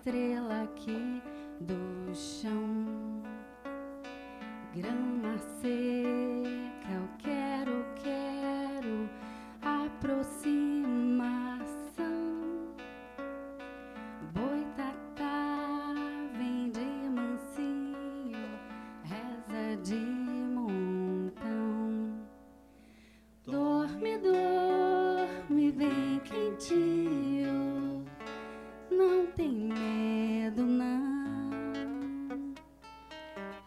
estrela aqui do chão. Grama seca, eu quero aproximação. Boitatá vem de mansinho, reza de montão. Dorme, dorme bem quentinho, não tem medo não.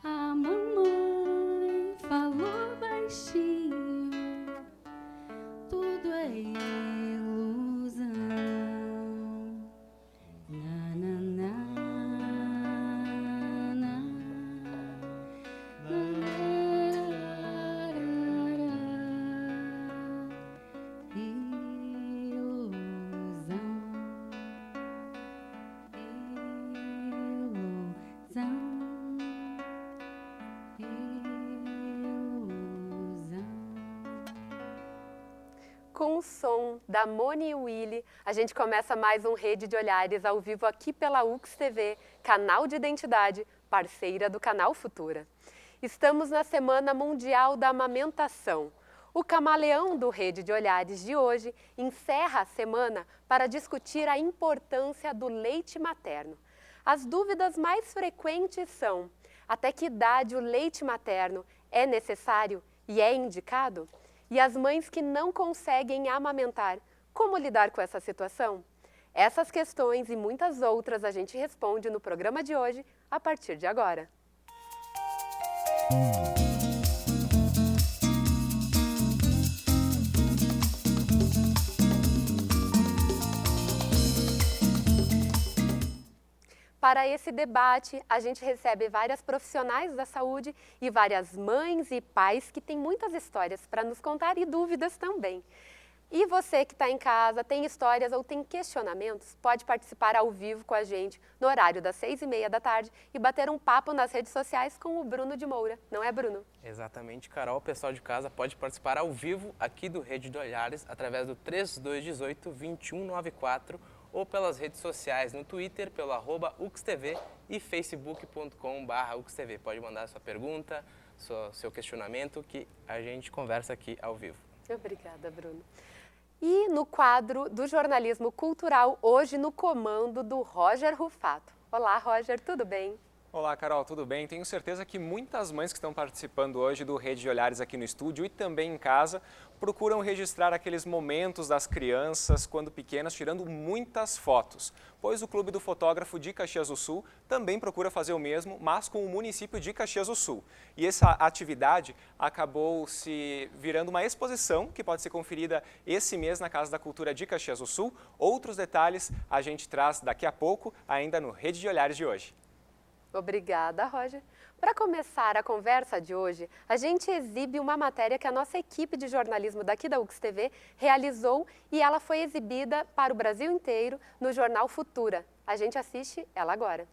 A mamãe falou baixinho, tudo é ilusão. Na, na, na, na, Com o som da Moni e Willy, a gente começa mais um Rede de Olhares ao vivo aqui pela UX TV, canal de identidade, parceira do canal Futura. Estamos na Semana Mundial da Amamentação. O camaleão do Rede de Olhares de hoje encerra a semana para discutir a importância do leite materno. As dúvidas mais frequentes são: até que idade o leite materno é necessário e é indicado? E as mães que não conseguem amamentar, como lidar com essa situação? Essas questões e muitas outras a gente responde no programa de hoje, a partir de agora. Para esse debate, a gente recebe várias profissionais da saúde e várias mães e pais que têm muitas histórias para nos contar e dúvidas também. E você que está em casa, tem histórias ou tem questionamentos, pode participar ao vivo com a gente no horário das 6h30 da tarde e bater um papo nas redes sociais com o Bruno de Moura. Não é, Bruno? Exatamente, Carol. O pessoal de casa pode participar ao vivo aqui do Rede de Olhares através do 3218-2194 ou pelas redes sociais no Twitter, pelo @UXTV e facebook.com/UXTV. Pode mandar sua pergunta, seu questionamento, que a gente conversa aqui ao vivo. Obrigada, Bruno. E no quadro do jornalismo cultural, hoje no comando do Roger Rufato. Olá, Roger, tudo bem? Olá, Carol, tudo bem? Tenho certeza que muitas mães que estão participando hoje do Rede de Olhares aqui no estúdio e também em casa procuram registrar aqueles momentos das crianças quando pequenas, tirando muitas fotos. Pois o Clube do Fotógrafo de Caxias do Sul também procura fazer o mesmo, mas com o município de Caxias do Sul. E essa atividade acabou se virando uma exposição que pode ser conferida esse mês na Casa da Cultura de Caxias do Sul. Outros detalhes a gente traz daqui a pouco, ainda no Rede de Olhares de hoje. Obrigada, Roger. Para começar a conversa de hoje, a gente exibe uma matéria que a nossa equipe de jornalismo daqui da UX TV realizou e ela foi exibida para o Brasil inteiro no jornal Futura. A gente assiste ela agora.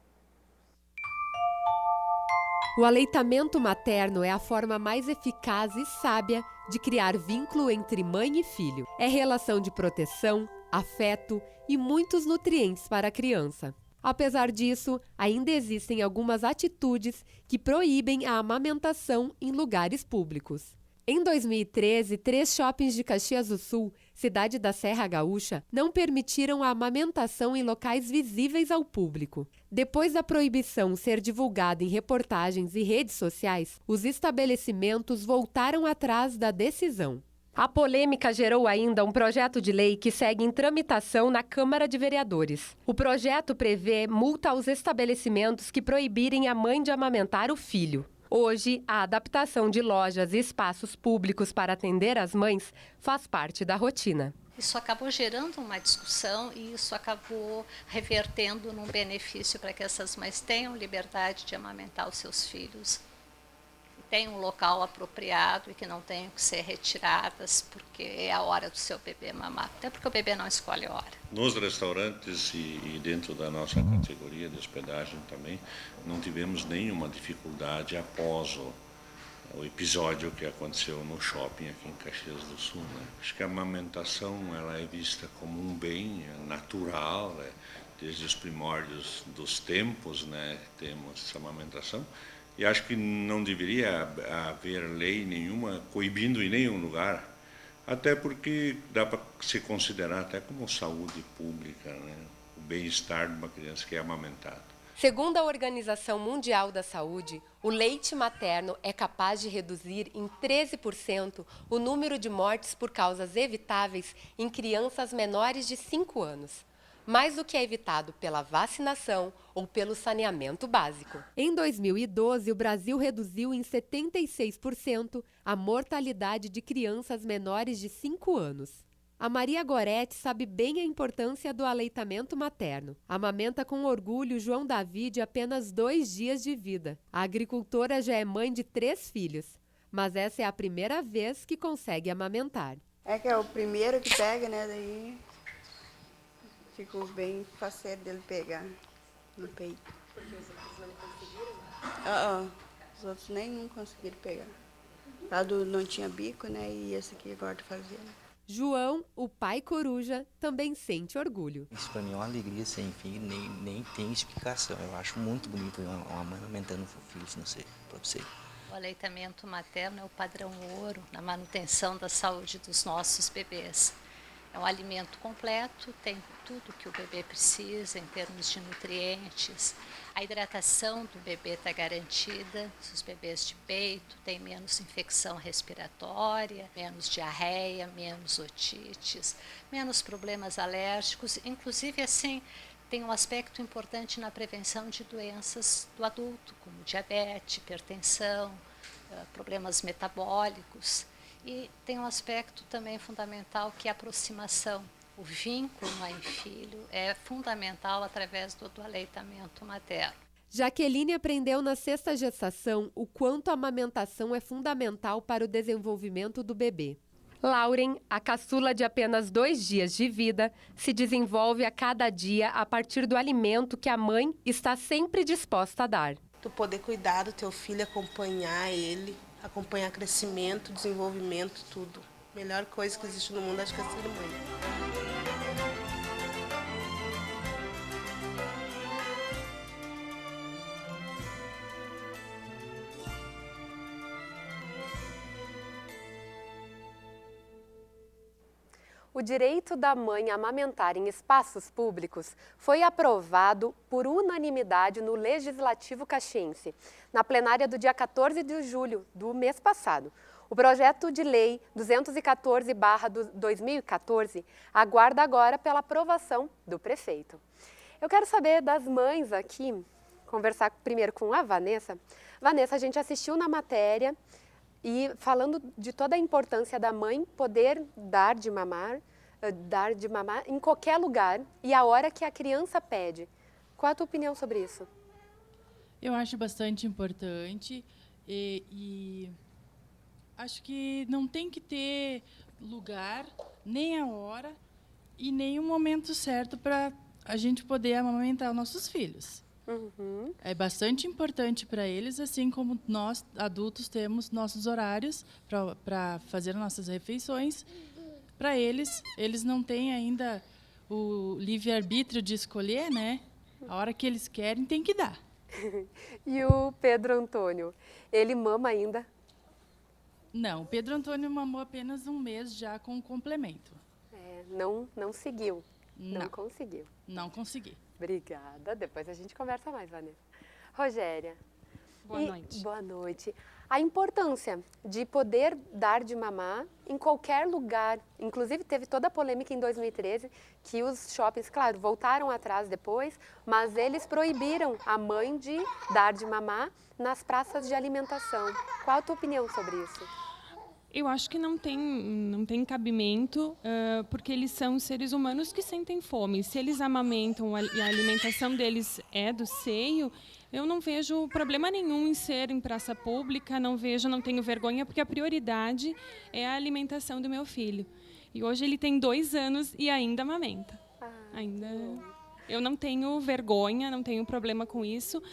O aleitamento materno é a forma mais eficaz e sábia de criar vínculo entre mãe e filho. É relação de proteção, afeto e muitos nutrientes para a criança. Apesar disso, ainda existem algumas atitudes que proíbem a amamentação em lugares públicos. Em 2013, 3 shoppings de Caxias do Sul, cidade da Serra Gaúcha, não permitiram a amamentação em locais visíveis ao público. Depois da proibição ser divulgada em reportagens e redes sociais, os estabelecimentos voltaram atrás da decisão. A polêmica gerou ainda um projeto de lei que segue em tramitação na Câmara de Vereadores. O projeto prevê multa aos estabelecimentos que proibirem a mãe de amamentar o filho. Hoje, a adaptação de lojas e espaços públicos para atender as mães faz parte da rotina. Isso acabou gerando uma discussão e isso acabou revertendo num benefício para que essas mães tenham liberdade de amamentar os seus filhos. Tem um local apropriado e que não tenham que ser retiradas porque é a hora do seu bebê mamar, até porque o bebê não escolhe a hora. Nos restaurantes e dentro da nossa categoria de hospedagem também, não tivemos nenhuma dificuldade após o episódio que aconteceu no shopping aqui em Caxias do Sul. Né? Acho que a amamentação ela é vista como um bem natural, desde os primórdios dos tempos, né, temos essa amamentação, e acho que não deveria haver lei nenhuma coibindo em nenhum lugar, até porque dá para se considerar até como saúde pública, né, o bem-estar de uma criança que é amamentada. Segundo a Organização Mundial da Saúde, o leite materno é capaz de reduzir em 13% o número de mortes por causas evitáveis em crianças menores de 5 anos, mais do que é evitado pela vacinação ou pelo saneamento básico. Em 2012, o Brasil reduziu em 76% a mortalidade de crianças menores de 5 anos. A Maria Goretti sabe bem a importância do aleitamento materno. Amamenta com orgulho João Davi de apenas 2 dias de vida. A agricultora já é mãe de 3 filhos, mas essa é a primeira vez que consegue amamentar. É que é o primeiro que pega, né? Daí ficou bem faceiro dele pegar no peito. Porque os outros não conseguiram? Os outros nenhum conseguiram pegar. Lá não tinha bico, né? E esse aqui agora tá fazendo. João, o pai coruja, também sente orgulho. Isso para mim é uma alegria sem fim, nem tem explicação. Eu acho muito bonito uma mãe amamentando filhos, não sei, para você. O aleitamento materno é o padrão ouro na manutenção da saúde dos nossos bebês. É um alimento completo, tem tudo que o bebê precisa em termos de nutrientes. A hidratação do bebê está garantida. Os bebês de peito têm menos infecção respiratória, menos diarreia, menos otites, menos problemas alérgicos. Inclusive, assim, tem um aspecto importante na prevenção de doenças do adulto, como diabetes, hipertensão, problemas metabólicos. E tem um aspecto também fundamental que é a aproximação. O vínculo mãe-filho é fundamental através do aleitamento materno. Jaqueline aprendeu na 6ª gestação o quanto a amamentação é fundamental para o desenvolvimento do bebê. Lauren, a caçula de apenas 2 dias de vida, se desenvolve a cada dia a partir do alimento que a mãe está sempre disposta a dar. Tu poder cuidar do teu filho, acompanhar ele, acompanhar crescimento, desenvolvimento, tudo. Melhor coisa que existe no mundo, acho que é ser mãe. O direito da mãe a amamentar em espaços públicos foi aprovado por unanimidade no Legislativo Caxiense, na plenária do dia 14 de julho do mês passado. O projeto de lei 214/2014 aguarda agora pela aprovação do prefeito. Eu quero saber das mães aqui, conversar primeiro com a Vanessa. Vanessa, a gente assistiu na matéria e falando de toda a importância da mãe poder dar de mamar em qualquer lugar e a hora que a criança pede. Qual a tua opinião sobre isso? Eu acho bastante importante e acho que não tem que ter lugar, nem a hora e nem o momento certo para a gente poder amamentar os nossos filhos. Uhum. É bastante importante para eles, assim como nós, adultos, temos nossos horários para fazer nossas refeições. Para eles não têm ainda o livre-arbítrio de escolher, né? A hora que eles querem, tem que dar. E o Pedro Antônio, ele mama ainda? Não, o Pedro Antônio mamou apenas 1 mês já com o complemento. Não seguiu? Não conseguiu? Não consegui. Obrigada. Depois a gente conversa mais, Vanessa. Rogéria. Boa noite. Boa noite. A importância de poder dar de mamar em qualquer lugar. Inclusive, teve toda a polêmica em 2013, que os shoppings, claro, voltaram atrás depois, mas eles proibiram a mãe de dar de mamar nas praças de alimentação. Qual a tua opinião sobre isso? Eu acho que não tem cabimento, porque eles são seres humanos que sentem fome. Se eles amamentam e a alimentação deles é do seio, eu não vejo problema nenhum em ser em praça pública, não tenho vergonha, porque a prioridade é a alimentação do meu filho. E hoje ele tem 2 anos e ainda amamenta. Eu não tenho vergonha, não tenho problema com isso.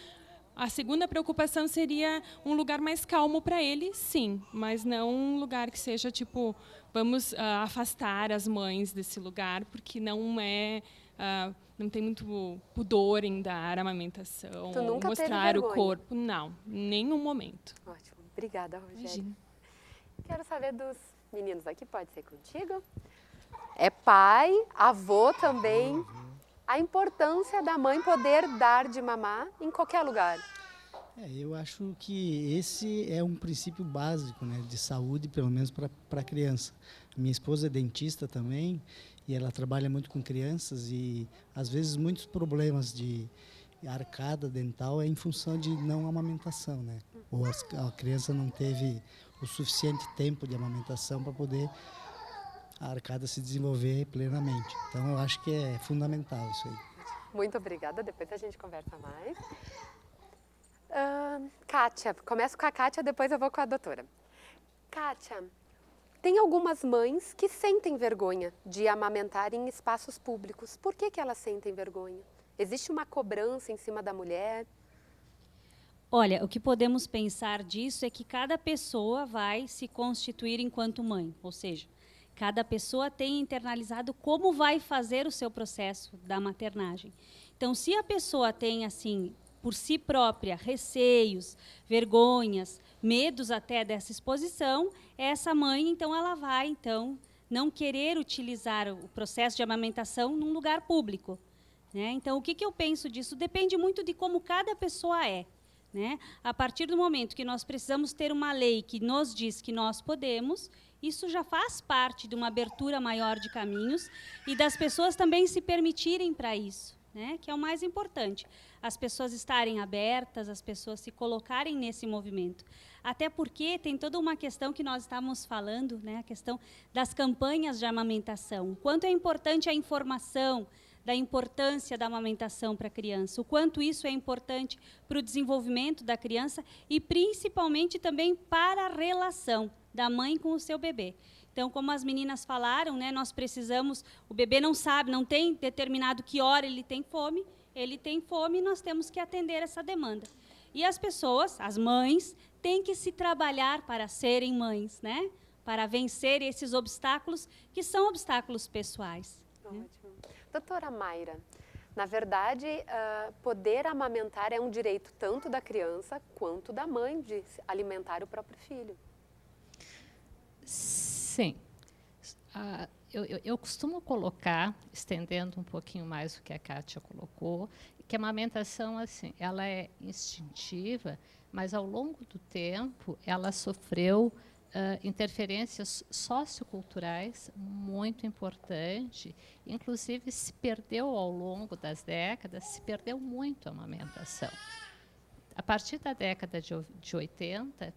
A segunda preocupação seria um lugar mais calmo para ele, sim, mas não um lugar que seja tipo, vamos afastar as mães desse lugar, porque não é não tem muito pudor em dar amamentação, Tu nunca teve mostrar o vergonha? corpo. Não, em nenhum momento. Ótimo. Obrigada, Rogério. Imagina. Quero saber dos meninos aqui, pode ser contigo? É pai, avô também. A importância da mãe poder dar de mamar em qualquer lugar. Eu acho que esse é um princípio básico, né, de saúde, pelo menos para a criança. A minha esposa é dentista também e ela trabalha muito com crianças e, às vezes, muitos problemas de arcada dental é em função de não amamentação, né? Ou a criança não teve o suficiente tempo de amamentação para poder a arcada se desenvolver plenamente. Então, eu acho que é fundamental isso aí. Muito obrigada, depois a gente conversa mais. Kátia, começo com a Kátia, depois eu vou com a doutora. Kátia, tem algumas mães que sentem vergonha de amamentar em espaços públicos. Por que elas sentem vergonha? Existe uma cobrança em cima da mulher? Olha, o que podemos pensar disso é que cada pessoa vai se constituir enquanto mãe, ou seja, cada pessoa tem internalizado como vai fazer o seu processo da maternagem. Então, se a pessoa tem, assim, por si própria, receios, vergonhas, medos até dessa exposição, essa mãe, então, ela vai, então, não querer utilizar o processo de amamentação num lugar público, né? Então, o que eu penso disso? Depende muito de como cada pessoa é, né? A partir do momento que nós precisamos ter uma lei que nos diz que nós podemos, isso já faz parte de uma abertura maior de caminhos e das pessoas também se permitirem para isso, né? Que é o mais importante. As pessoas estarem abertas, as pessoas se colocarem nesse movimento. Até porque tem toda uma questão que nós estávamos falando, né? A questão das campanhas de amamentação. O quanto é importante a informação da importância da amamentação para a criança, o quanto isso é importante para o desenvolvimento da criança e principalmente também para a relação da mãe com o seu bebê. Então, como as meninas falaram, né, nós precisamos, o bebê não sabe, não tem determinado que hora ele tem fome e nós temos que atender essa demanda. E as pessoas, as mães, têm que se trabalhar para serem mães, né, para vencer esses obstáculos que são obstáculos pessoais. Ótimo. Doutora Mayra, na verdade, poder amamentar é um direito tanto da criança quanto da mãe de alimentar o próprio filho. Sim. Eu costumo colocar, estendendo um pouquinho mais o que a Kátia colocou, que a amamentação, assim, ela é instintiva, mas ao longo do tempo ela sofreu interferências socioculturais muito importantes, inclusive se perdeu ao longo das décadas, se perdeu muito a amamentação. A partir da década de 80,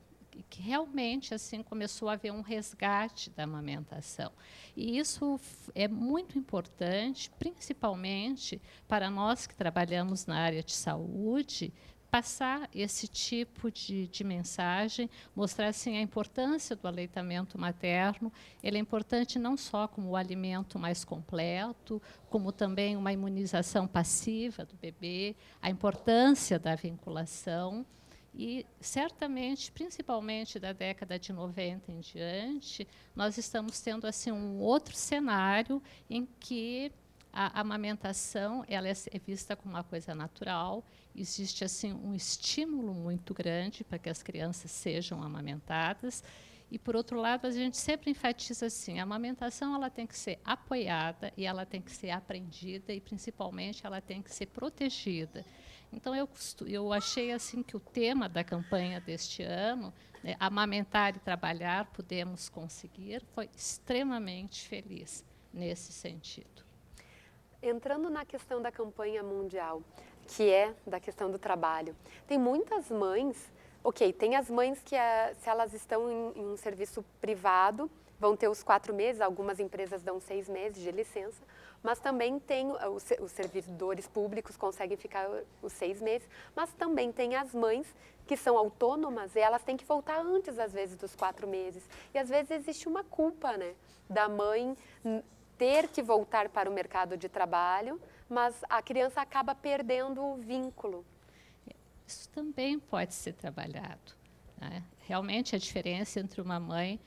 que realmente assim começou a haver um resgate da amamentação. E isso é muito importante, principalmente para nós que trabalhamos na área de saúde, passar esse tipo de mensagem, mostrar assim, a importância do aleitamento materno. Ele é importante não só como o alimento mais completo, como também uma imunização passiva do bebê, a importância da vinculação. E, certamente, principalmente da década de 90 em diante, nós estamos tendo assim, um outro cenário em que a amamentação ela é vista como uma coisa natural, existe assim, um estímulo muito grande para que as crianças sejam amamentadas. E, por outro lado, a gente sempre enfatiza assim, a amamentação ela tem que ser apoiada e ela tem que ser aprendida e, principalmente, ela tem que ser protegida. Então, eu achei assim que o tema da campanha deste ano, né, amamentar e trabalhar, podemos conseguir, foi extremamente feliz nesse sentido. Entrando na questão da campanha mundial, que é da questão do trabalho, tem muitas mães, tem as mães que se elas estão em um serviço privado, vão ter os 4 meses, algumas empresas dão 6 meses de licença, mas também tem os servidores públicos conseguem ficar os 6 meses, mas também tem as mães que são autônomas e elas têm que voltar antes, às vezes, dos 4 meses. E, às vezes, existe uma culpa, né, da mãe ter que voltar para o mercado de trabalho, mas a criança acaba perdendo o vínculo. Isso também pode ser trabalhado, né? Realmente, a diferença entre uma mãe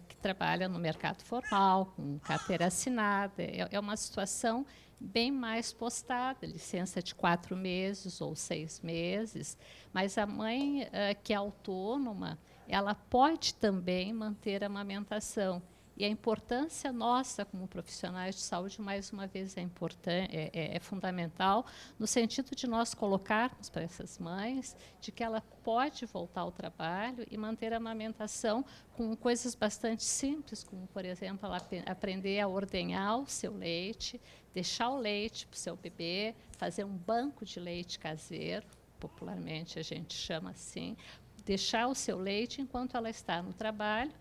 que trabalha no mercado formal, com carteira assinada. É uma situação bem mais postada, licença de 4 meses ou 6 meses, mas a mãe que é autônoma, ela pode também manter a amamentação. E a importância nossa como profissionais de saúde, mais uma vez, é fundamental, no sentido de nós colocarmos para essas mães de que ela pode voltar ao trabalho e manter a amamentação com coisas bastante simples, como, por exemplo, ela aprender a ordenhar o seu leite, deixar o leite para o seu bebê, fazer um banco de leite caseiro, popularmente a gente chama assim, deixar o seu leite enquanto ela está no trabalho.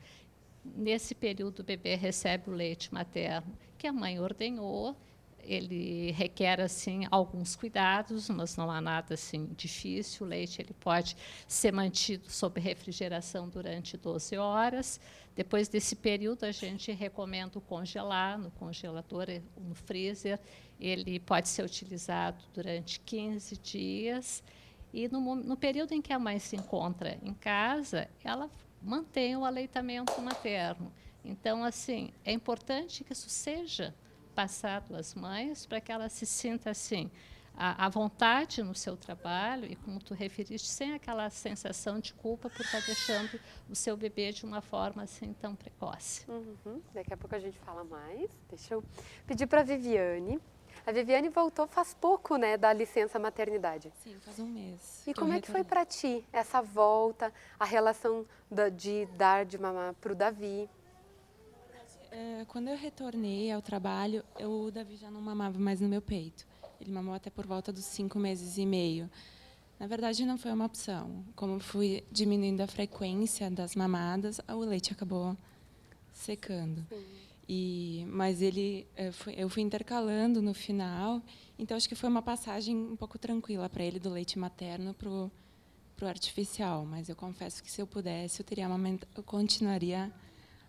Nesse período, o bebê recebe o leite materno que a mãe ordenhou. Ele requer assim alguns cuidados, mas não há nada assim difícil. O leite ele pode ser mantido sob refrigeração durante 12 horas. Depois desse período, a gente recomenda o congelar no congelador, no freezer. Ele pode ser utilizado durante 15 dias. E no período em que a mãe se encontra em casa, ela mantém o aleitamento materno. Então, assim, é importante que isso seja passado às mães para que ela se sinta assim à vontade no seu trabalho e, como tu referiste, sem aquela sensação de culpa por estar deixando o seu bebê de uma forma assim tão precoce. Daqui a pouco a gente fala mais. Deixa eu pedir para a Viviane. A Viviane voltou faz pouco, né, da licença maternidade. Sim, faz um mês. E como é que foi para ti essa volta, a relação de dar de mamar para o Davi? Quando eu retornei ao trabalho, o Davi já não mamava mais no meu peito. Ele mamou até por volta dos 5 meses e meio. Na verdade, não foi uma opção. Como fui diminuindo a frequência das mamadas, o leite acabou secando. Mas eu fui intercalando no final, então acho que foi uma passagem um pouco tranquila para ele do leite materno para o artificial. Mas eu confesso que se eu pudesse, eu continuaria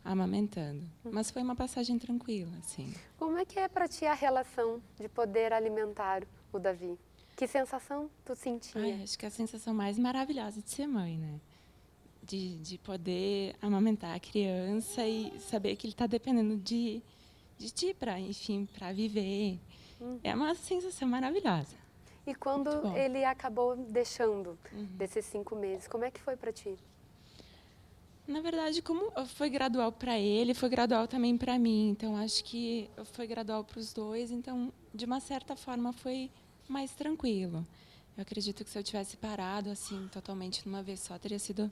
amamentando. Mas foi uma passagem tranquila, assim. Como é que é para ti a relação de poder alimentar o Davi? Que sensação tu sentia? Acho que é a sensação mais maravilhosa de ser mãe, né? De poder amamentar a criança e saber que ele está dependendo de ti para viver. É uma sensação maravilhosa. E quando ele acabou deixando desses 5 meses, como é que foi para ti? Na verdade, como foi gradual para ele, foi gradual também para mim. Então, acho que foi gradual para os dois. Então, de uma certa forma, foi mais tranquilo. Eu acredito que se eu tivesse parado assim totalmente de uma vez só, teria sido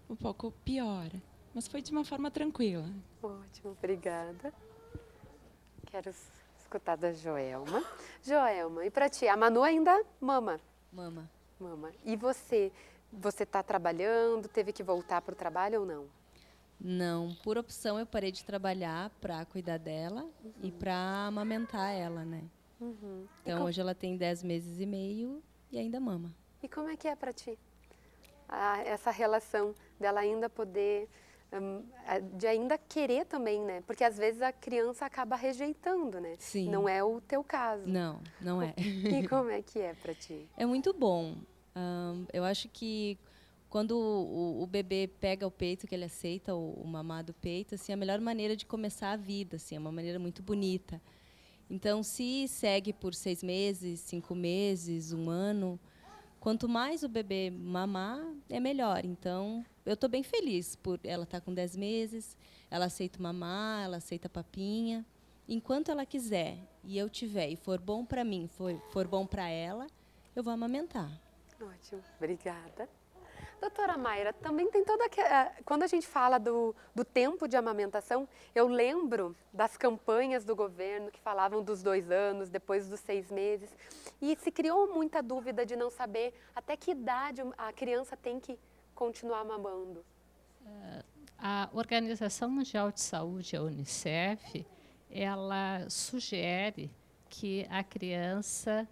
um pouco pior, mas foi de uma forma tranquila. Ótimo, obrigada. Quero escutar da Joelma. Joelma, e para ti, a Manu ainda mama? Mama. Mama. E você está trabalhando, teve que voltar para o trabalho ou não? Não, por opção eu parei de trabalhar para cuidar dela e para amamentar ela, né? Então hoje ela tem 10 meses e meio e ainda mama. E como é que é para ti? Essa relação dela ainda poder, de ainda querer também, né? Porque às vezes a criança acaba rejeitando, né? Sim. Não é o teu caso. Não, não é. E como é que é para ti? É muito bom. Eu acho que quando o bebê pega o peito, que ele aceita o mamar do peito, assim, é a melhor maneira de começar a vida, assim, é uma maneira muito bonita. Então, se segue por 6 meses, 5 meses, 1 ano, quanto mais o bebê mamar, é melhor. Então, eu estou bem feliz por ela estar com 10 meses, ela aceita mamar, ela aceita papinha. Enquanto ela quiser e eu tiver e for bom para mim, for bom para ela, eu vou amamentar. Ótimo, obrigada. Doutora Mayra, também tem toda quando a gente fala do tempo de amamentação, eu lembro das campanhas do governo que falavam dos 2 anos, depois dos 6 meses, e se criou muita dúvida de não saber até que idade a criança tem que continuar mamando. A Organização Mundial de Saúde, a UNICEF, ela sugere que a criança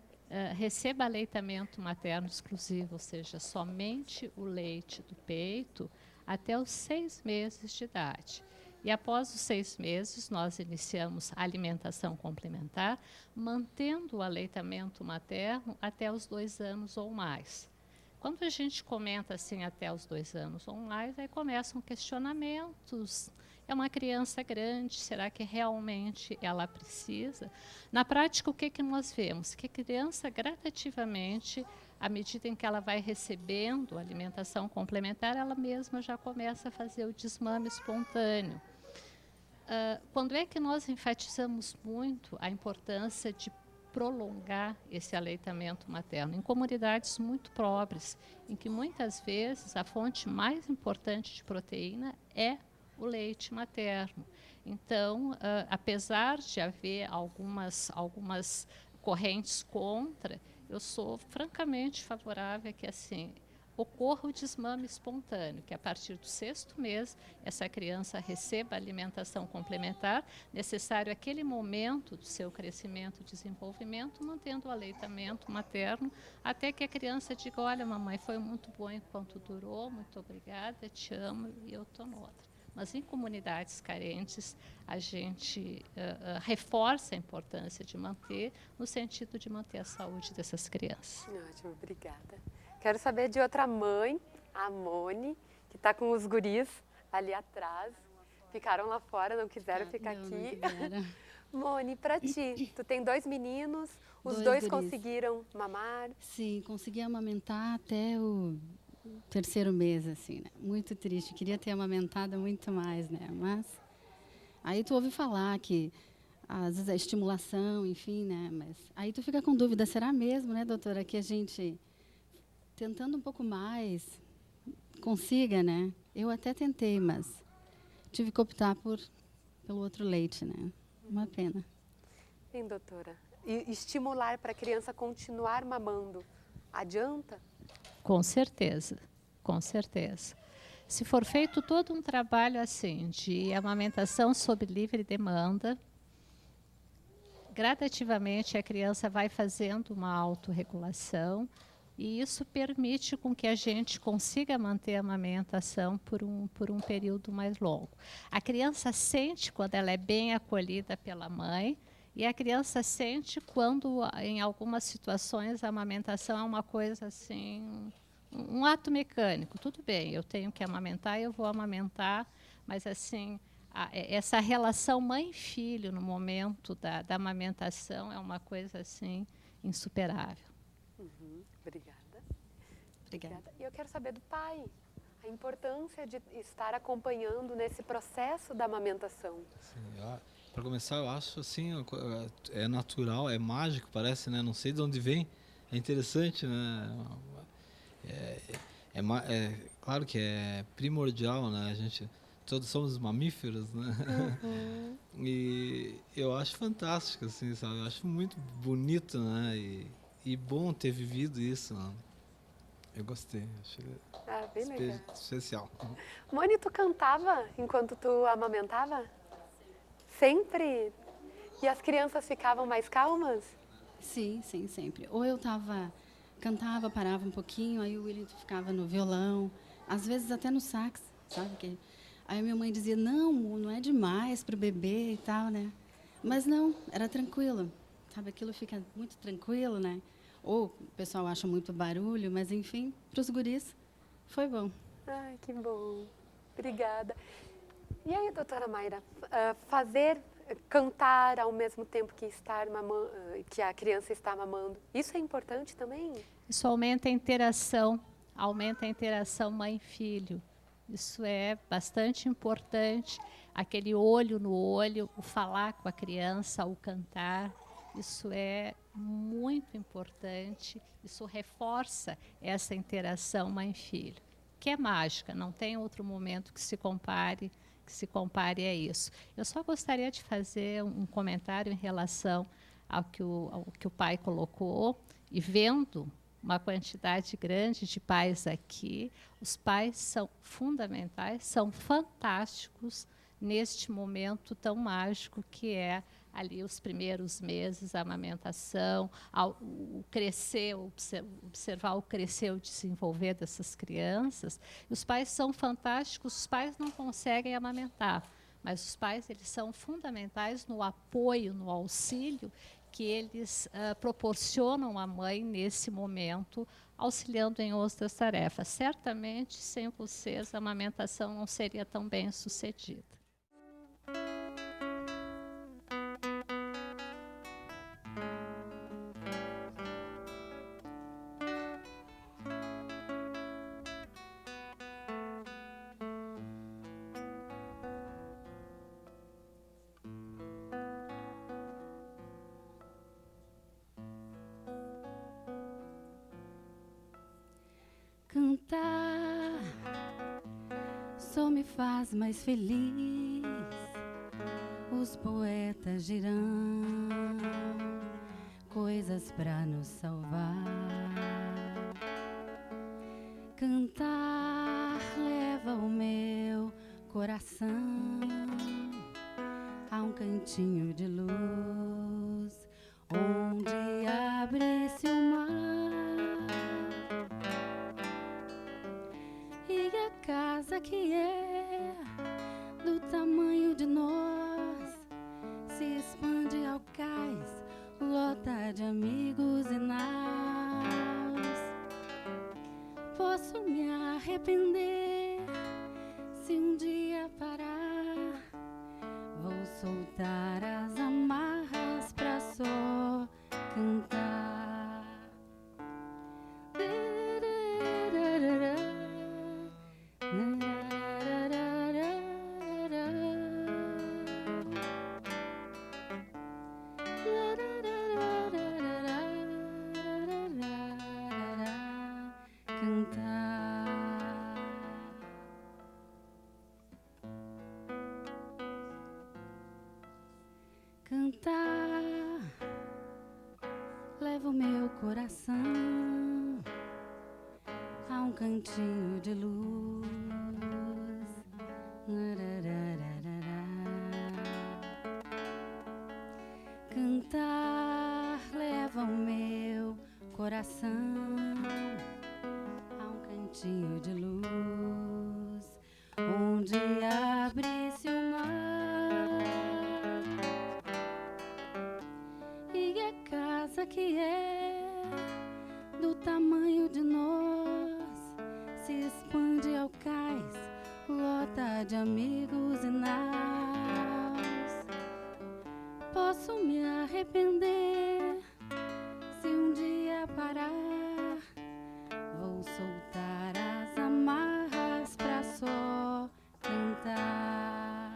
receba aleitamento materno exclusivo, ou seja, somente o leite do peito, até os 6 meses de idade. E após os 6 meses, nós iniciamos a alimentação complementar, mantendo o aleitamento materno até os 2 anos ou mais. Quando a gente comenta assim até os 2 anos ou mais, aí começam questionamentos. É uma criança grande, será que realmente ela precisa? Na prática, o que nós vemos? Que a criança, gradativamente, à medida em que ela vai recebendo alimentação complementar, ela mesma já começa a fazer o desmame espontâneo. Quando é que nós enfatizamos muito a importância de prolongar esse aleitamento materno? Em comunidades muito pobres, em que muitas vezes a fonte mais importante de proteína é o leite materno. Então, apesar de haver algumas correntes contra, eu sou francamente favorável a que assim ocorra o desmame espontâneo, que a partir do 6º mês essa criança receba alimentação complementar, necessário aquele momento do seu crescimento e desenvolvimento, mantendo o aleitamento materno, até que a criança diga, olha mamãe, foi muito bom enquanto durou, muito obrigada, te amo e eu estou noutra. Mas em comunidades carentes, a gente reforça a importância de manter, no sentido de manter a saúde dessas crianças. Ótimo, obrigada. Quero saber de outra mãe, a Moni, que está com os guris ali atrás. Ficaram lá fora, não quiseram ficar aqui. Moni, para ti, tu tem 2 meninos, os dois conseguiram mamar? Sim, consegui amamentar até o 3º mês, assim, né? Muito triste, queria ter amamentado muito mais, né? Mas aí tu ouve falar que às vezes a estimulação, enfim, né? Mas aí tu fica com dúvida, será mesmo, né, doutora, que a gente tentando um pouco mais consiga, né? Eu até tentei, mas tive que optar pelo outro leite, né? Uma pena. Sim, doutora. E estimular para a criança continuar mamando, adianta? Com certeza, com certeza. Se for feito todo um trabalho assim de amamentação sob livre demanda, gradativamente a criança vai fazendo uma autorregulação e isso permite com que a gente consiga manter a amamentação por um período mais longo. A criança sente quando ela é bem acolhida pela mãe e a criança sente quando, em algumas situações, a amamentação é uma coisa assim, um ato mecânico. Tudo bem, eu tenho que amamentar, eu vou amamentar, mas assim, essa relação mãe-filho no momento da amamentação é uma coisa assim insuperável. Obrigada. E eu quero saber do pai, a importância de estar acompanhando nesse processo da amamentação. Para começar, eu acho assim, é natural, é mágico, parece, né? Não sei de onde vem, é interessante, né? Claro que é primordial, né? A gente, todos somos mamíferos, né? Uhum. E eu acho fantástico, assim, sabe? Eu acho muito bonito, né? E bom ter vivido isso, né? Eu gostei, achei bem legal. Especial. Moni, tu cantava enquanto tu amamentava? Sempre? E as crianças ficavam mais calmas? Sim, sempre. Ou eu cantava, parava um pouquinho, aí o William ficava no violão, às vezes até no sax, sabe? Aí minha mãe dizia, não é demais para o bebê e tal, né? Mas não, era tranquilo, sabe? Aquilo fica muito tranquilo, né? Ou o pessoal acha muito barulho, mas enfim, para os guris foi bom. Ai, que bom. Obrigada. E aí, doutora Mayra, cantar ao mesmo tempo que que a criança está mamando, isso é importante também? Isso aumenta a interação mãe-filho. Isso é bastante importante, aquele olho no olho, o falar com a criança, o cantar. Isso é muito importante, isso reforça essa interação mãe-filho, que é mágica, não tem outro momento que se compare a isso. Eu só gostaria de fazer um comentário em relação ao que o pai colocou, e vendo uma quantidade grande de pais aqui, os pais são fundamentais, são fantásticos neste momento tão mágico que é ali os primeiros meses, a amamentação, o crescer, observar o crescer, o desenvolver dessas crianças. E os pais são fantásticos, os pais não conseguem amamentar, mas os pais eles são fundamentais no apoio, no auxílio que eles proporcionam à mãe nesse momento, auxiliando em outras tarefas. Certamente, sem vocês, a amamentação não seria tão bem sucedida. Cantar só me faz mais feliz. Os poetas dirão coisas pra nos salvar. Cantar leva o meu coração a um cantinho de luz onde abre-se o mar. E a casa que é do tamanho de nós se expande ao cais, lota de amigos e naus. Posso me arrepender se um dia parar. Vou soltar as amarras pra só cantar. Cantar leva o meu coração a um cantinho de luz. Cantar leva o meu coração a um cantinho de luz onde abre-se o mar. E a casa que é do tamanho de nós se expande ao cais, lota de amigos e naus. Posso me arrepender se um dia parar. Vou soltar as amarras pra só cantar.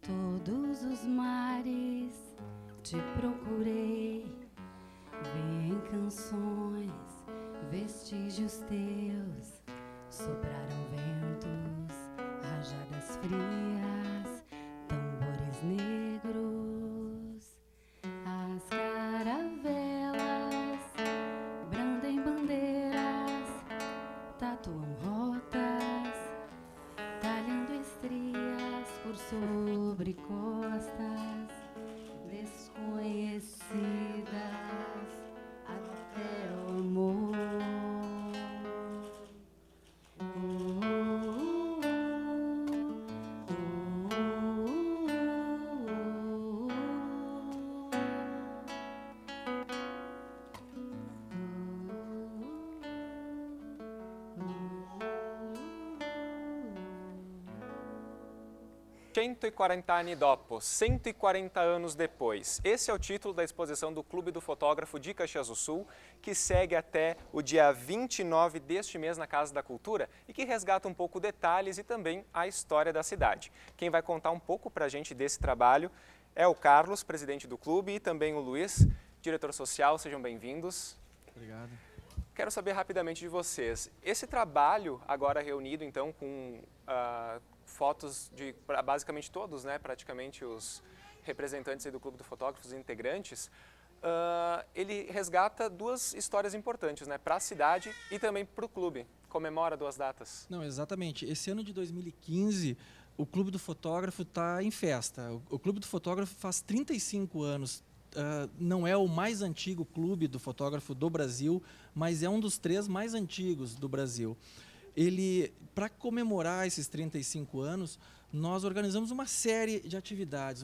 Todos os mares te procurei, vi em canções vestígios teus, sopraram ventos, rajadas frias, tambores negros. As caravelas brandem bandeiras, tatuam rotas, talhando estrias por sobre costas desconhecidas até o amor. "140 dopo", 140 anos depois. Esse é o título da exposição do Clube do Fotógrafo de Caxias do Sul, que segue até o dia 29 deste mês na Casa da Cultura e que resgata um pouco detalhes e também a história da cidade. Quem vai contar um pouco para a gente desse trabalho é o Carlos, presidente do clube, e também o Luiz, diretor social. Sejam bem-vindos. Obrigado. Quero saber rapidamente de vocês. Esse trabalho, agora reunido então com fotos de basicamente todos, né, praticamente os representantes aí do Clube do Fotógrafo, os integrantes, ele resgata duas histórias importantes, né, para a cidade e também para o clube. Comemora duas datas. Não, exatamente. Esse ano de 2015, o Clube do Fotógrafo está em festa. O Clube do Fotógrafo faz 35 anos. Não é o mais antigo clube do fotógrafo do Brasil, mas é um dos 3 mais antigos do Brasil. Para comemorar esses 35 anos, nós organizamos uma série de atividades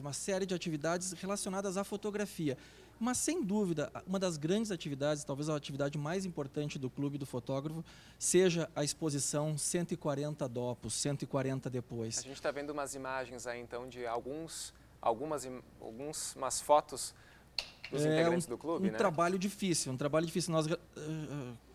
relacionadas à fotografia. Mas, sem dúvida, uma das grandes atividades, talvez a atividade mais importante do Clube do Fotógrafo, seja a exposição 140 Dopos, 140 Depois. A gente está vendo umas imagens aí, então, de algumas fotos dos integrantes do clube, né? Um trabalho difícil. Nós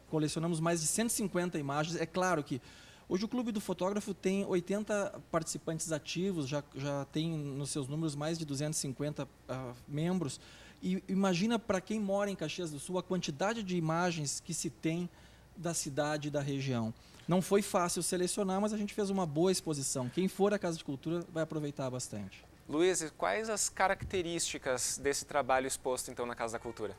colecionamos mais de 150 imagens. É claro que hoje o Clube do Fotógrafo tem 80 participantes ativos, já tem nos seus números mais de 250 membros. E imagina, para quem mora em Caxias do Sul, a quantidade de imagens que se tem da cidade e da região. Não foi fácil selecionar, mas a gente fez uma boa exposição. Quem for à Casa de Cultura vai aproveitar bastante. Luiz, quais as características desse trabalho exposto, então, na Casa da Cultura?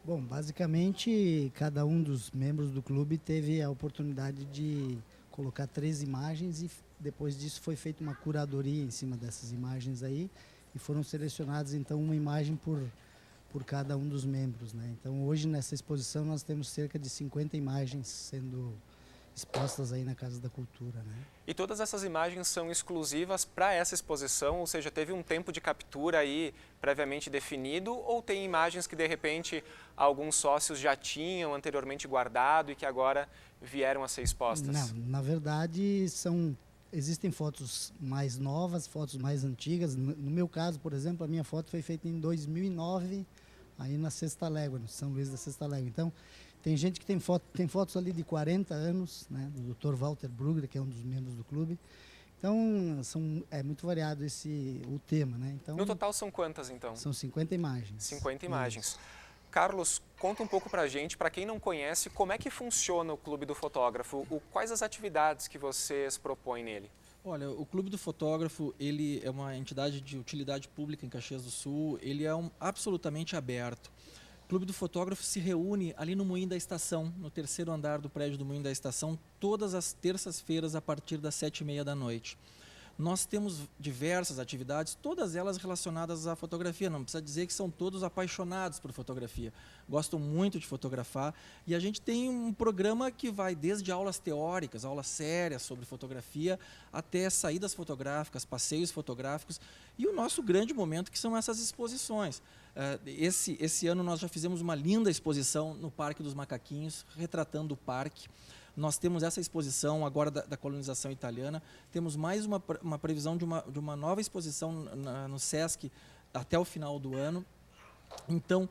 Bom, basicamente, cada um dos membros do clube teve a oportunidade de colocar 3 imagens e depois disso foi feita uma curadoria em cima dessas imagens aí e foram selecionadas, então, uma imagem por cada um dos membros, né? Então, hoje, nessa exposição, nós temos cerca de 50 imagens sendo expostas aí na Casa da Cultura, né? E todas essas imagens são exclusivas para essa exposição, ou seja, teve um tempo de captura aí previamente definido, ou tem imagens que, de repente, alguns sócios já tinham anteriormente guardado e que agora vieram a ser expostas? Não, na verdade, existem fotos mais novas, fotos mais antigas. No meu caso, por exemplo, a minha foto foi feita em 2009, aí na Sexta Légua, no São Luís da Sexta Légua. Então, tem gente que tem fotos ali de 40 anos, né, do Dr. Walter Brugger, que é um dos membros do clube. Então, é muito variado o tema, né? Então, no total são quantas, então? São 50 imagens. 50 imagens. Carlos, conta um pouco para a gente, para quem não conhece, como é que funciona o Clube do Fotógrafo? Quais as atividades que vocês propõem nele? Olha, o Clube do Fotógrafo, ele é uma entidade de utilidade pública em Caxias do Sul, ele é absolutamente aberto. O Clube do Fotógrafo se reúne ali no Moinho da Estação, no 3º andar do prédio do Moinho da Estação, todas as terças-feiras a partir das 7h30 da noite. Nós temos diversas atividades, todas elas relacionadas à fotografia. Não precisa dizer que são todos apaixonados por fotografia, gostam muito de fotografar. E a gente tem um programa que vai desde aulas teóricas, aulas sérias sobre fotografia, até saídas fotográficas, passeios fotográficos. E o nosso grande momento, que são essas exposições. Esse ano nós já fizemos uma linda exposição no Parque dos Macaquinhos, retratando o parque. Nós temos essa exposição agora da colonização italiana, temos mais uma previsão de uma nova exposição no Sesc até o final do ano. Então,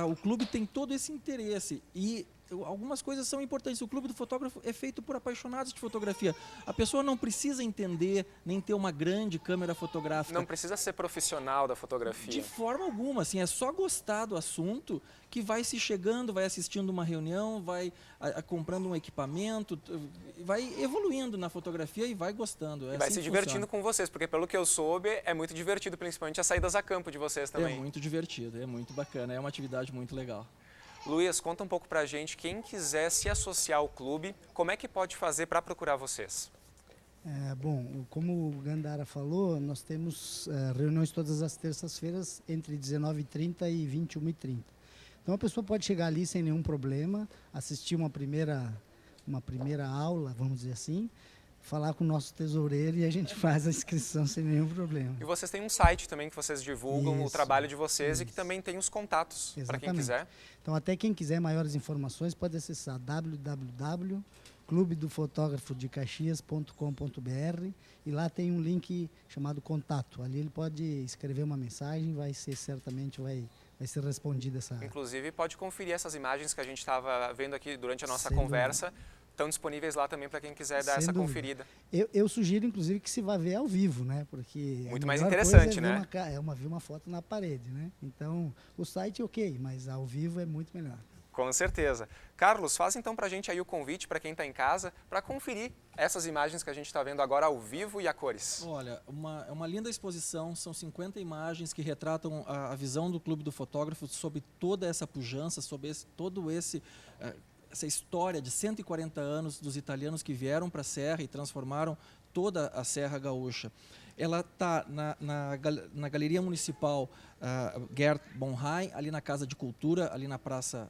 o clube tem todo esse interesse e algumas coisas são importantes. O Clube do Fotógrafo é feito por apaixonados de fotografia. A pessoa não precisa entender, nem ter uma grande câmera fotográfica. Não precisa ser profissional da fotografia. De forma alguma, assim, é só gostar do assunto que vai se chegando, vai assistindo uma reunião, vai comprando um equipamento, vai evoluindo na fotografia e vai gostando. E vai se divertindo com vocês, porque pelo que eu soube, é muito divertido, principalmente as saídas a campo de vocês também. É muito divertido, é muito bacana, é uma atividade muito legal. Luiz, conta um pouco pra gente, quem quiser se associar ao clube, como é que pode fazer para procurar vocês? Bom, como o Gandara falou, nós temos reuniões todas as terças-feiras entre 19h30 e 21h30. Então a pessoa pode chegar ali sem nenhum problema, assistir uma primeira aula, vamos dizer assim, falar com o nosso tesoureiro e a gente faz a inscrição sem nenhum problema. E vocês têm um site também que vocês divulgam o trabalho de vocês e que também tem os contatos para quem quiser. Então, até quem quiser maiores informações pode acessar www.clubedofotógrafo-de-caxias.com.br e lá tem um link chamado Contato. Ali ele pode escrever uma mensagem, vai ser respondida essa... Inclusive, pode conferir essas imagens que a gente estava vendo aqui durante a nossa conversa. Estão disponíveis lá também para quem quiser dar essa conferida. Eu sugiro, inclusive, que se vá ver ao vivo, né? Porque muito mais interessante, né? Ver uma foto na parede, né? Então, o site é ok, mas ao vivo é muito melhor. Com certeza. Carlos, faz então para a gente aí o convite para quem está em casa para conferir essas imagens que a gente está vendo agora ao vivo e a cores. Olha, é uma linda exposição, são 50 imagens que retratam a visão do Clube do Fotógrafo sobre toda essa pujança, sobre essa história de 140 anos dos italianos que vieram para a Serra e transformaram toda a Serra Gaúcha. Ela está na Galeria Municipal Gert Bonheim, ali na Casa de Cultura, ali na Praça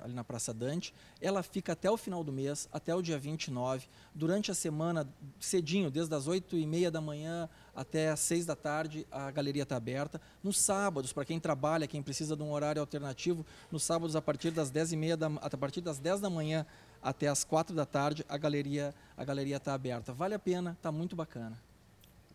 Dante. Ela fica até o final do mês, até o dia 29. Durante a semana, cedinho, desde as 8h30 da manhã até as 6 da tarde, a galeria está aberta. Nos sábados, para quem trabalha, quem precisa de um horário alternativo, nos sábados, a partir das 10 da manhã até as 4 da tarde, a galeria está aberta. Vale a pena, está muito bacana.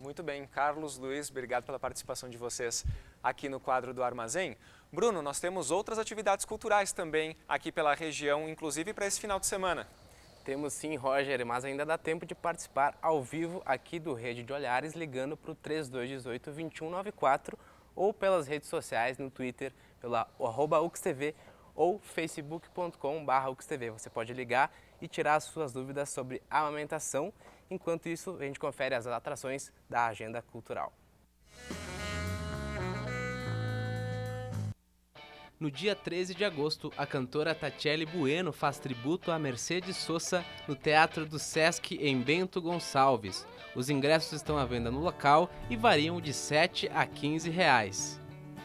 Muito bem, Carlos, Luiz, obrigado pela participação de vocês aqui no quadro do Armazém. Bruno, nós temos outras atividades culturais também aqui pela região, inclusive para esse final de semana. Temos sim, Roger, mas ainda dá tempo de participar ao vivo aqui do Rede de Olhares, ligando para o 3218-2194 ou pelas redes sociais, no Twitter, pela @UXTV ou facebook.com/UXTV. Você pode ligar e tirar as suas dúvidas sobre a amamentação. Enquanto isso, a gente confere as atrações da agenda cultural. No dia 13 de agosto, a cantora Tatiele Bueno faz tributo a Mercedes Sosa no Teatro do Sesc em Bento Gonçalves. Os ingressos estão à venda no local e variam de R$ 7 a R$ 15.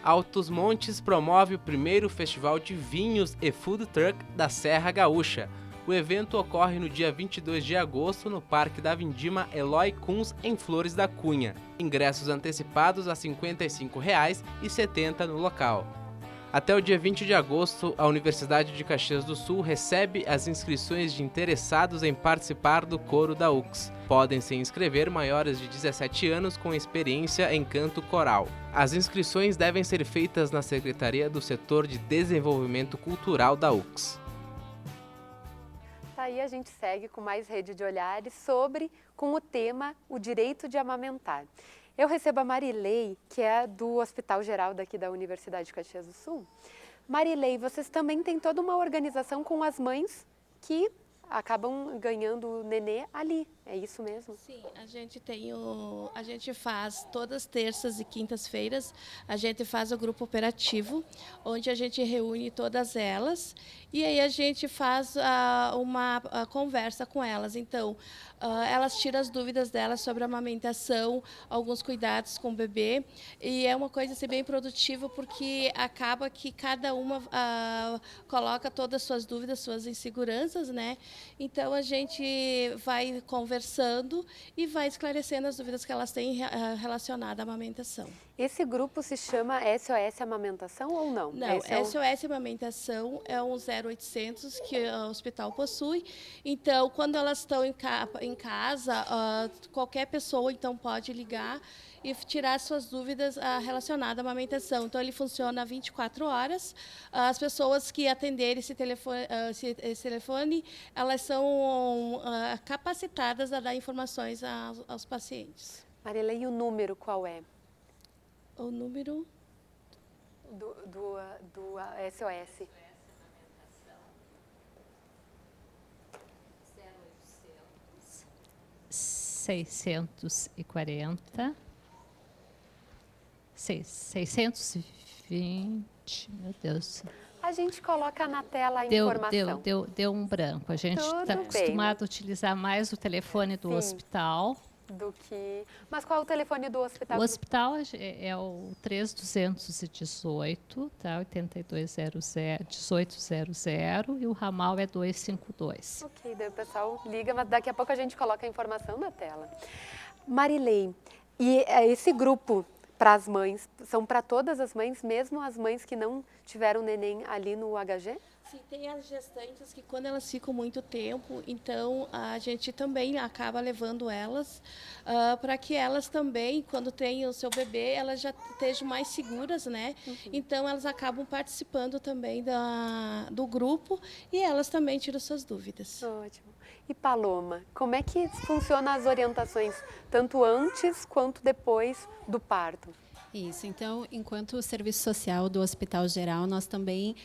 Altos Montes promove o primeiro festival de vinhos e food truck da Serra Gaúcha. O evento ocorre no dia 22 de agosto no Parque da Vindima Eloy Kunz, em Flores da Cunha. Ingressos antecipados a R$ 55,70 no local. Até o dia 20 de agosto, a Universidade de Caxias do Sul recebe as inscrições de interessados em participar do coro da UX. Podem se inscrever maiores de 17 anos com experiência em canto coral. As inscrições devem ser feitas na Secretaria do Setor de Desenvolvimento Cultural da UX. Aí a gente segue com mais Rede de Olhares com o tema o direito de amamentar. Eu recebo a Marilei, que é do Hospital Geral daqui da Universidade de Caxias do Sul. Marilei, vocês também têm toda uma organização com as mães que acabam ganhando o nenê ali, é isso mesmo? Sim, a gente faz todas terças e quintas-feiras, a gente faz o grupo operativo, onde a gente reúne todas elas e aí a gente faz uma conversa com elas. Então, elas tiram as dúvidas delas sobre a amamentação, alguns cuidados com o bebê, e é uma coisa assim, bem produtiva, porque acaba que cada uma coloca todas as suas dúvidas, suas inseguranças, né? Então, a gente vai conversando e vai esclarecendo as dúvidas que elas têm relacionadas à amamentação. Esse grupo se chama SOS Amamentação ou não? Não, SOS Amamentação é um 0800 que o hospital possui. Então, quando elas estão em casa, qualquer pessoa então pode ligar e tirar suas dúvidas relacionadas à amamentação. Então, ele funciona 24 horas. As pessoas que atenderem esse telefone, elas são capacitadas a dar informações aos pacientes. Marilei, e o número qual é? O número? Do SOS. 620, meu Deus. A gente coloca na tela a informação. Deu um branco. A gente está acostumado a utilizar mais o telefone do hospital. Mas qual é o telefone do hospital? O hospital é o 3218, tá? 8200-1800, e o ramal é 252. Ok, daí o pessoal liga, mas daqui a pouco a gente coloca a informação na tela. Marilei, e esse grupo para as mães, são para todas as mães, mesmo as mães que não tiveram neném ali no HG? Sim, tem as gestantes que quando elas ficam muito tempo, então a gente também acaba levando elas para que elas também, quando têm o seu bebê, elas já estejam mais seguras, né? Uhum. Então elas acabam participando também do grupo e elas também tiram suas dúvidas. Ótimo. E Paloma, como é que funcionam as orientações, tanto antes quanto depois do parto? Isso. Então, enquanto serviço social do Hospital Geral, nós também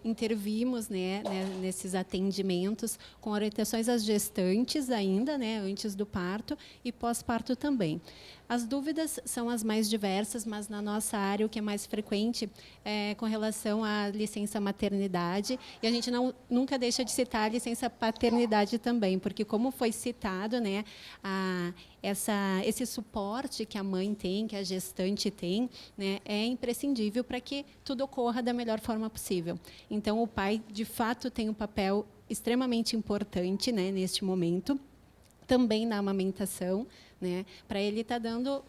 intervimos, né, nesses atendimentos com orientações às gestantes ainda, né, antes do parto e pós-parto também. As dúvidas são as mais diversas, mas na nossa área o que é mais frequente é com relação à licença maternidade, e a gente nunca deixa de citar a licença paternidade também, porque como foi citado, né, esse suporte que a mãe tem, que a gestante tem, né, é imprescindível para que tudo ocorra da melhor forma possível. Então, o pai, de fato, tem um papel extremamente importante, né, neste momento, também na amamentação, né, para ele estar dando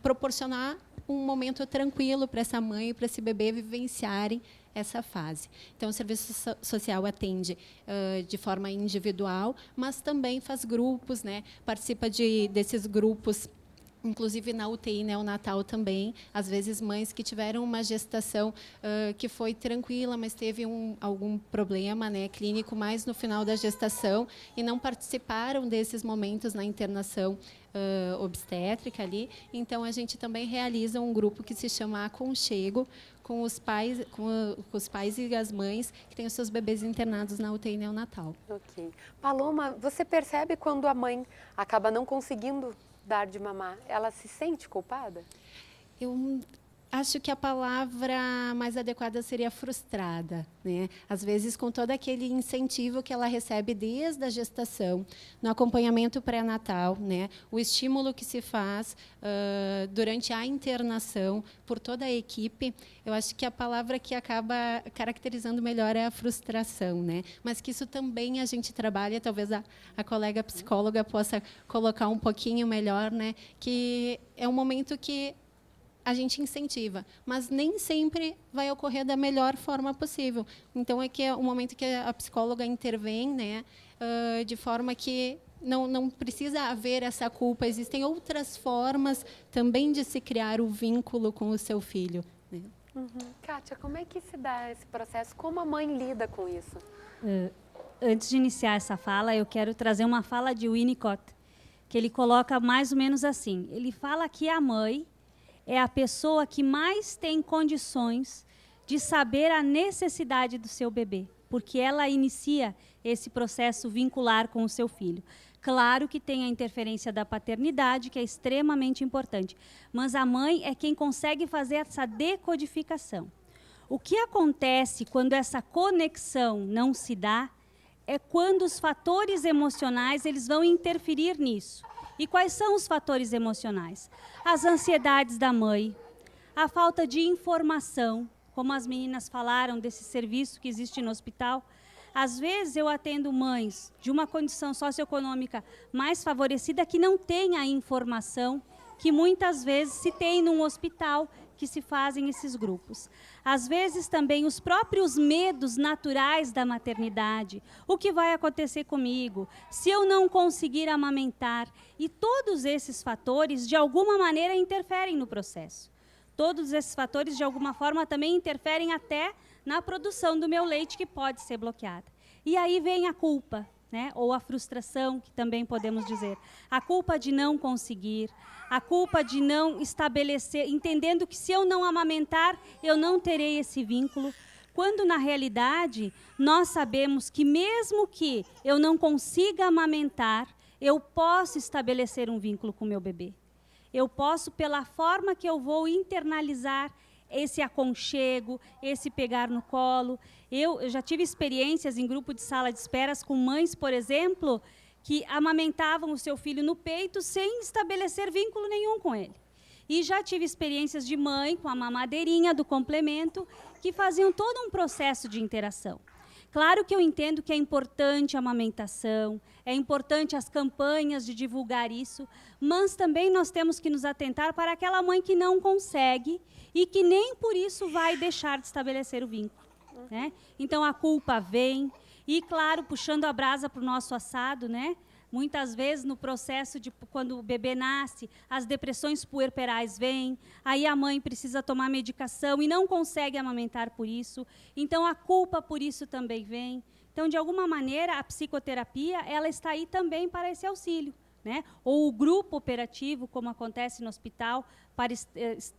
proporcionar um momento tranquilo para essa mãe e para esse bebê vivenciarem essa fase. Então, o serviço social atende de forma individual, mas também faz grupos, né, participa desses grupos, inclusive na UTI neonatal também, às vezes mães que tiveram uma gestação que foi tranquila, mas teve algum problema, né, clínico mais no final da gestação e não participaram desses momentos na internação obstétrica ali. Então, a gente também realiza um grupo que se chama Aconchego, com os pais e as mães que têm os seus bebês internados na UTI neonatal. Ok. Paloma, você percebe quando a mãe acaba não conseguindo dar de mamar, ela se sente culpada? Eu acho que a palavra mais adequada seria frustrada, né? Às vezes, com todo aquele incentivo que ela recebe desde a gestação, no acompanhamento pré-natal, né? O estímulo que se faz durante a internação por toda a equipe, eu acho que a palavra que acaba caracterizando melhor é a frustração, né? Mas que isso também a gente trabalha, talvez a colega psicóloga possa colocar um pouquinho melhor, né? Que é um momento que a gente incentiva, mas nem sempre vai ocorrer da melhor forma possível. Então, é que é o momento que a psicóloga intervém, né, de forma que não precisa haver essa culpa. Existem outras formas também de se criar o vínculo com o seu filho, né? Kátia, como é que se dá esse processo? Como a mãe lida com isso? Antes de iniciar essa fala, eu quero trazer uma fala de Winnicott, que ele coloca mais ou menos assim. Ele fala que a mãe é a pessoa que mais tem condições de saber a necessidade do seu bebê, porque ela inicia esse processo vincular com o seu filho. Claro que tem a interferência da paternidade, que é extremamente importante, mas a mãe é quem consegue fazer essa decodificação. O que acontece quando essa conexão não se dá é quando os fatores emocionais eles vão interferir nisso. E quais são os fatores emocionais? As ansiedades da mãe, a falta de informação, como as meninas falaram desse serviço que existe no hospital. Às vezes eu atendo mães de uma condição socioeconômica mais favorecida que não têm a informação que muitas vezes se tem num hospital que se fazem esses grupos. Às vezes também os próprios medos naturais da maternidade. O que vai acontecer comigo? Se eu não conseguir amamentar? E todos esses fatores, de alguma maneira, interferem no processo. Todos esses fatores, de alguma forma, também interferem até na produção do meu leite, que pode ser bloqueada. E aí vem a culpa, né? Ou a frustração, que também podemos dizer. A culpa de não conseguir, a culpa de não estabelecer, entendendo que se eu não amamentar, eu não terei esse vínculo, quando na realidade nós sabemos que mesmo que eu não consiga amamentar, eu posso estabelecer um vínculo com o meu bebê. Eu posso, pela forma que eu vou internalizar esse aconchego, esse pegar no colo. Eu já tive experiências em grupo de sala de esperas com mães, por exemplo, que amamentavam o seu filho no peito sem estabelecer vínculo nenhum com ele. E já tive experiências de mãe com a mamadeirinha do complemento que faziam todo um processo de interação. Claro que eu entendo que é importante a amamentação, é importante as campanhas de divulgar isso, mas também nós temos que nos atentar para aquela mãe que não consegue e que nem por isso vai deixar de estabelecer o vínculo, né? Então a culpa vem. E, claro, puxando a brasa para o nosso assado, né? Muitas vezes, no processo de quando o bebê nasce, as depressões puerperais vêm, aí a mãe precisa tomar medicação e não consegue amamentar por isso. Então, a culpa por isso também vem. Então, de alguma maneira, a psicoterapia ela está aí também para esse auxílio, né? Ou o grupo operativo, como acontece no hospital, para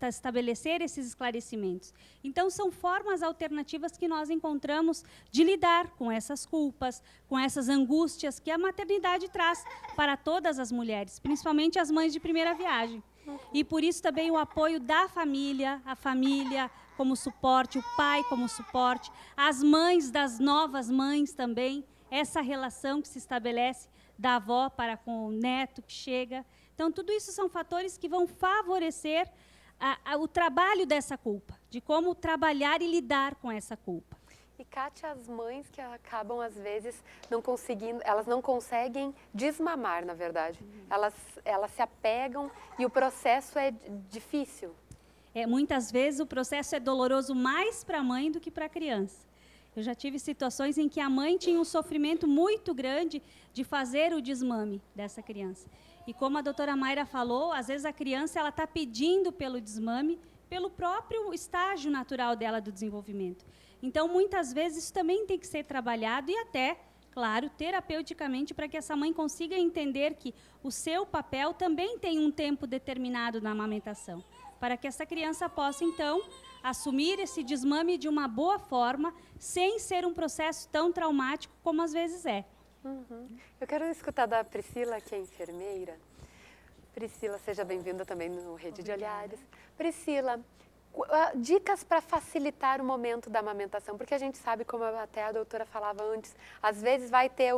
estabelecer esses esclarecimentos. Então, são formas alternativas que nós encontramos de lidar com essas culpas, com essas angústias que a maternidade traz para todas as mulheres, principalmente as mães de primeira viagem. E, por isso, também o apoio da família, a família como suporte, o pai como suporte, as mães das novas mães também, essa relação que se estabelece da avó para com o neto que chega. Então, tudo isso são fatores que vão favorecer o trabalho dessa culpa, de como trabalhar e lidar com essa culpa. E, Kátia, as mães que acabam, às vezes, não conseguindo, elas não conseguem desmamar, na verdade. Elas se apegam e o processo é difícil. Muitas vezes o processo é doloroso mais para a mãe do que para a criança. Eu já tive situações em que a mãe tinha um sofrimento muito grande de fazer o desmame dessa criança. E como a doutora Mayra falou, às vezes a criança está pedindo pelo desmame, pelo próprio estágio natural dela do desenvolvimento. Então, muitas vezes, isso também tem que ser trabalhado e até, claro, terapeuticamente, para que essa mãe consiga entender que o seu papel também tem um tempo determinado na amamentação, para que essa criança possa, então, assumir esse desmame de uma boa forma, sem ser um processo tão traumático como às vezes é. Eu quero escutar da Priscila, que é enfermeira. Priscila, seja bem-vinda também no Rede de Olhares. Priscila, dicas para facilitar o momento da amamentação, porque a gente sabe, como até a doutora falava antes, às vezes vai ter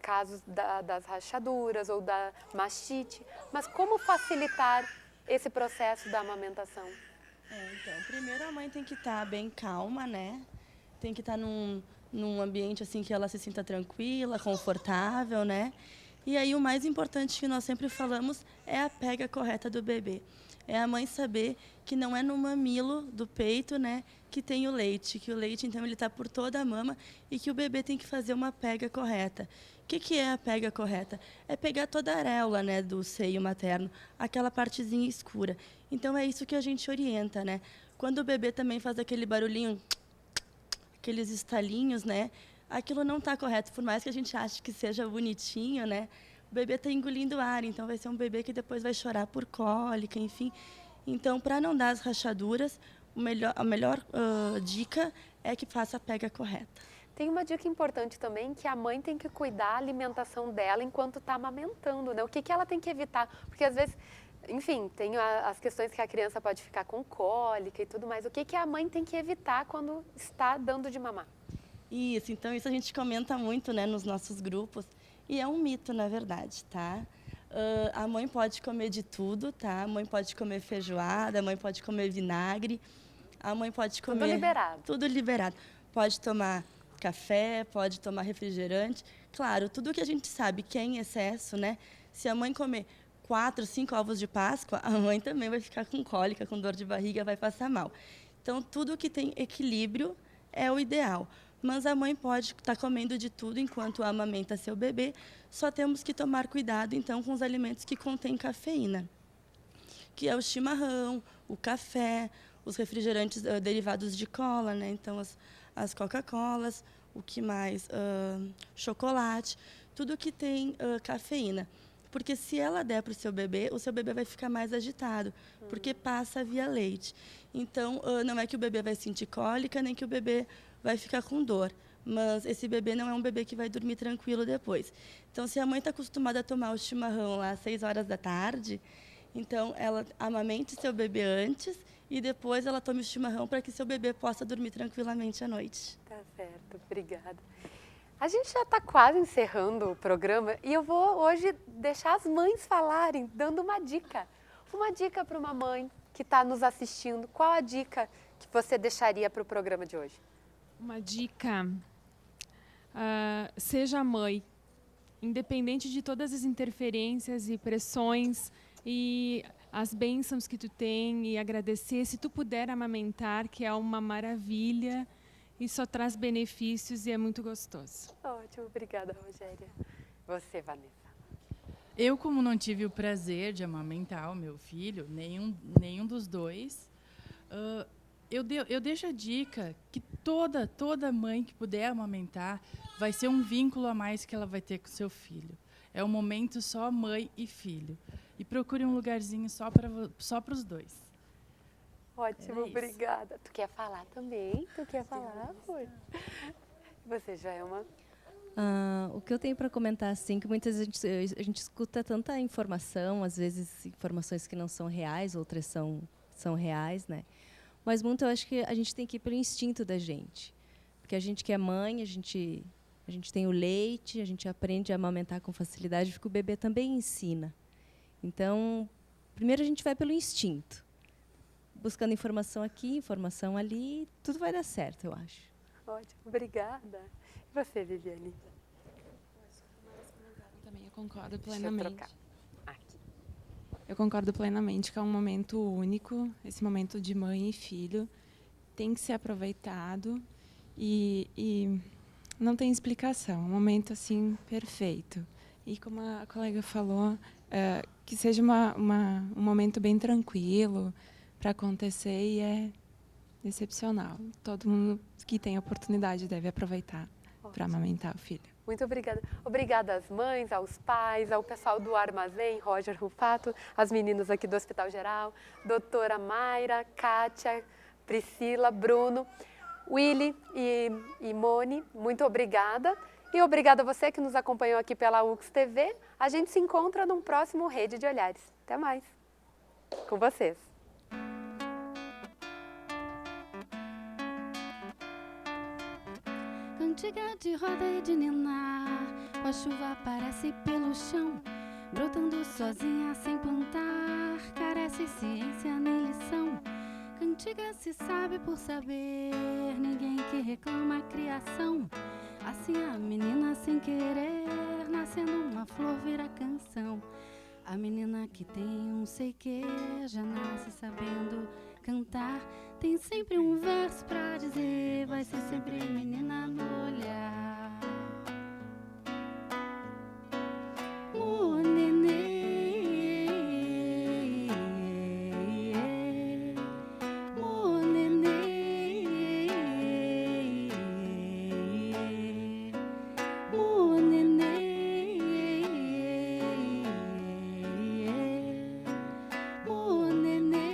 casos das rachaduras ou da mastite, mas como facilitar esse processo da amamentação? Então, primeiro a mãe tem que estar bem calma, né? Tem que estar num ambiente assim que ela se sinta tranquila, confortável, né? E aí o mais importante que nós sempre falamos é a pega correta do bebê. É a mãe saber que não é no mamilo do peito, né, que tem o leite, que o leite, então, ele está por toda a mama e que o bebê tem que fazer uma pega correta. O que é a pega correta? É pegar toda a areola, né, do seio materno, aquela partezinha escura. Então, é isso que a gente orienta, né? Quando o bebê também faz aquele barulhinho, aqueles estalinhos, né, aquilo não está correto. Por mais que a gente ache que seja bonitinho, né, o bebê está engolindo ar, então vai ser um bebê que depois vai chorar por cólica, enfim. Então, para não dar as rachaduras, a melhor dica é que faça a pega correta. Tem uma dica importante também, que a mãe tem que cuidar da alimentação dela enquanto está amamentando, né? O que ela tem que evitar? Porque, às vezes, enfim, tem as questões que a criança pode ficar com cólica e tudo mais. O que a mãe tem que evitar quando está dando de mamar? Isso, então isso a gente comenta muito, né, nos nossos grupos. E é um mito, na verdade, tá? A mãe pode comer de tudo, tá? A mãe pode comer feijoada, a mãe pode comer vinagre, a mãe pode comer... Tudo liberado. Tudo liberado. Pode tomar café, pode tomar refrigerante. Claro, tudo que a gente sabe que é em excesso, né? Se a mãe comer 4, 5 ovos de Páscoa, a mãe também vai ficar com cólica, com dor de barriga, vai passar mal. Então, tudo que tem equilíbrio é o ideal. Mas a mãe pode estar comendo de tudo enquanto amamenta seu bebê. Só temos que tomar cuidado, então, com os alimentos que contêm cafeína, que é o chimarrão, o café, os refrigerantes derivados de cola, né? Então, as Coca-Colas, o que mais? Chocolate, tudo que tem cafeína. Porque se ela der para o seu bebê vai ficar mais agitado, porque passa via leite. Então, não é que o bebê vai sentir cólica, nem que o bebê vai ficar com dor. Mas esse bebê não é um bebê que vai dormir tranquilo depois. Então, se a mãe está acostumada a tomar o chimarrão lá às 6 horas da tarde, então ela amamente seu bebê antes e depois ela tome o chimarrão para que seu bebê possa dormir tranquilamente à noite. Tá certo, obrigada. A gente já está quase encerrando o programa e eu vou hoje deixar as mães falarem, dando uma dica. Uma dica para uma mãe que está nos assistindo. Qual a dica que você deixaria para o programa de hoje? Uma dica, seja mãe, independente de todas as interferências e pressões e as bênçãos que tu tem, e agradecer, se tu puder amamentar, que é uma maravilha e só traz benefícios e é muito gostoso. Ótimo, obrigada, Rogéria. Você, Vanessa? Eu, como não tive o prazer de amamentar o meu filho, nenhum dos dois, eu deixo a dica que toda mãe que puder amamentar vai ser um vínculo a mais que ela vai ter com o seu filho. É um momento só mãe e filho. E procure um lugarzinho só para os dois. Ótimo, obrigada. Tu quer falar também? Tu quer falar, amor? Você já é uma... O que eu tenho para comentar, assim, que muitas vezes a gente escuta tanta informação, às vezes informações que não são reais, outras são reais, né? Mas muito eu acho que a gente tem que ir pelo instinto da gente. Porque a gente que é mãe, a gente tem o leite, a gente aprende a amamentar com facilidade, porque o bebê também ensina. Então, primeiro a gente vai pelo instinto. Buscando informação aqui, informação ali, tudo vai dar certo, eu acho. Ótimo, obrigada. E você, Viviane? Também eu concordo Deixa eu plenamente. trocar. Aqui. Eu concordo plenamente que é um momento único, esse momento de mãe e filho tem que ser aproveitado e não tem explicação, é um momento assim perfeito. E como a colega falou, que seja um momento bem tranquilo para acontecer e é excepcional. Todo mundo que tem oportunidade deve aproveitar para amamentar o filho. Muito obrigada. Obrigada às mães, aos pais, ao pessoal do Armazém, Roger Rufato, as meninas aqui do Hospital Geral, doutora Mayra, Kátia, Priscila, Bruno, Willy e Moni, muito obrigada. E obrigada a você que nos acompanhou aqui pela UX TV. A gente se encontra num próximo Rede de Olhares. Até mais. Com vocês. Cantiga de roda e de ninar, com a chuva aparece pelo chão, brotando sozinha sem plantar, carece ciência nem lição. Cantiga se sabe por saber, ninguém que reclama a criação. Assim a menina sem querer, nascendo uma flor vira canção. A menina que tem um sei que, já nasce sabendo cantar. Tem sempre um verso pra dizer, vai ser sempre menina no olhar. O nenê, o nenê, o nenê, o nenê.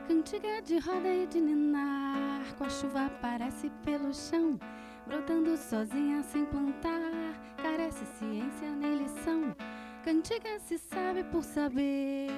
Cantiga de roda e de ninar, com a chuva aparece pelo chão, brotando sozinha sem plantar, carece ciência nem lição. Cantiga se sabe por saber.